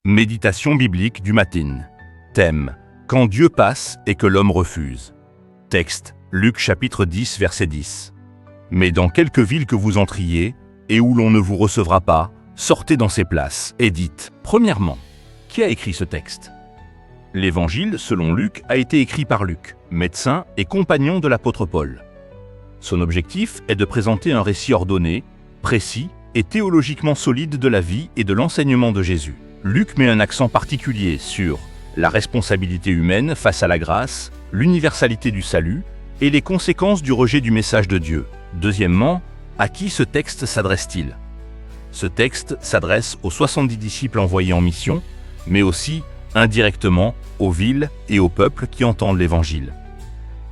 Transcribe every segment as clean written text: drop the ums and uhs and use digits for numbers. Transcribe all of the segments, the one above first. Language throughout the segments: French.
Méditation biblique du matin. Thème: Quand Dieu passe et que l'homme refuse. Texte: Luc chapitre 10 verset 10. Mais dans quelque ville que vous entriez, et où l'on ne vous recevra pas, sortez dans ces places et dites. Premièrement, qui a écrit ce texte? L'Évangile, selon Luc, a été écrit par Luc, médecin et compagnon de l'apôtre Paul. Son objectif est de présenter un récit ordonné, précis et théologiquement solide de la vie et de l'enseignement de Jésus. Luc met un accent particulier sur la responsabilité humaine face à la grâce, l'universalité du salut et les conséquences du rejet du message de Dieu. Deuxièmement, à qui ce texte s'adresse-t-il? Ce texte s'adresse aux 70 disciples envoyés en mission, mais aussi, indirectement, aux villes et aux peuples qui entendent l'Évangile.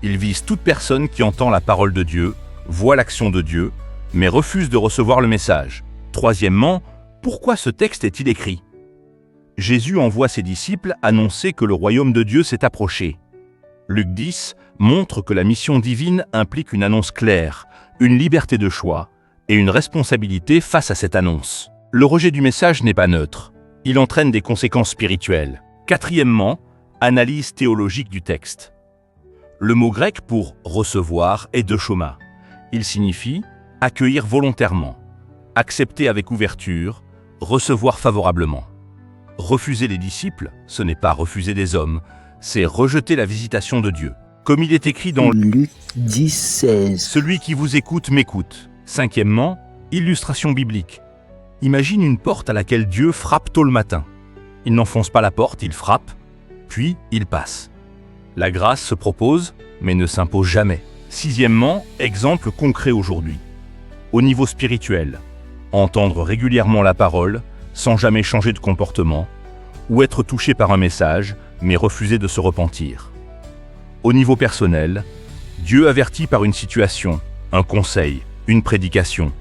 Il vise toute personne qui entend la parole de Dieu, voit l'action de Dieu, mais refuse de recevoir le message. Troisièmement, pourquoi ce texte est-il écrit? Jésus envoie ses disciples annoncer que le royaume de Dieu s'est approché. Luc 10 montre que la mission divine implique une annonce claire, une liberté de choix et une responsabilité face à cette annonce. Le rejet du message n'est pas neutre. Il entraîne des conséquences spirituelles. Quatrièmement, analyse théologique du texte. Le mot grec pour « recevoir » est dechoma. Il signifie « accueillir volontairement », « accepter avec ouverture », « recevoir favorablement ». Refuser les disciples, ce n'est pas refuser des hommes, c'est rejeter la visitation de Dieu. Comme il est écrit dans Luc 10, 16. Celui qui vous écoute m'écoute. Cinquièmement, illustration biblique. Imagine une porte à laquelle Dieu frappe tôt le matin. Il n'enfonce pas la porte, il frappe, puis il passe. La grâce se propose, mais ne s'impose jamais. Sixièmement, exemple concret aujourd'hui. Au niveau spirituel, entendre régulièrement la parole, sans jamais changer de comportement, ou être touché par un message, mais refuser de se repentir. Au niveau personnel, Dieu avertit par une situation, un conseil, une prédication,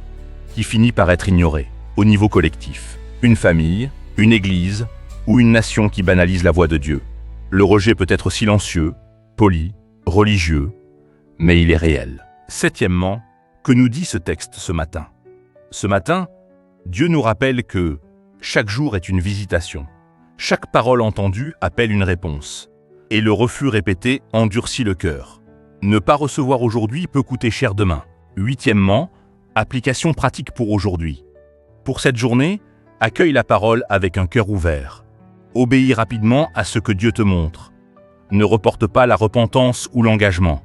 qui finit par être ignorée. Au niveau collectif, une famille, une église ou une nation qui banalise la voix de Dieu. Le rejet peut être silencieux, poli, religieux, mais il est réel. Septièmement, que nous dit ce texte ce matin? Ce matin, Dieu nous rappelle que chaque jour est une visitation. Chaque parole entendue appelle une réponse. Et le refus répété endurcit le cœur. Ne pas recevoir aujourd'hui peut coûter cher demain. Huitièmement, application pratique pour aujourd'hui. Pour cette journée, accueille la parole avec un cœur ouvert. Obéis rapidement à ce que Dieu te montre. Ne reporte pas la repentance ou l'engagement.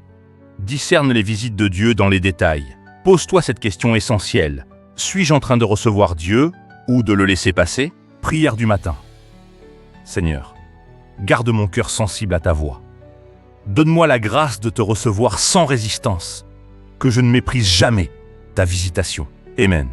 Discerne les visites de Dieu dans les détails. Pose-toi cette question essentielle. Suis-je en train de recevoir Dieu ou de le laisser passer? Prière du matin. Seigneur, garde mon cœur sensible à ta voix. Donne-moi la grâce de te recevoir sans résistance, que je ne méprise jamais ta visitation. Amen.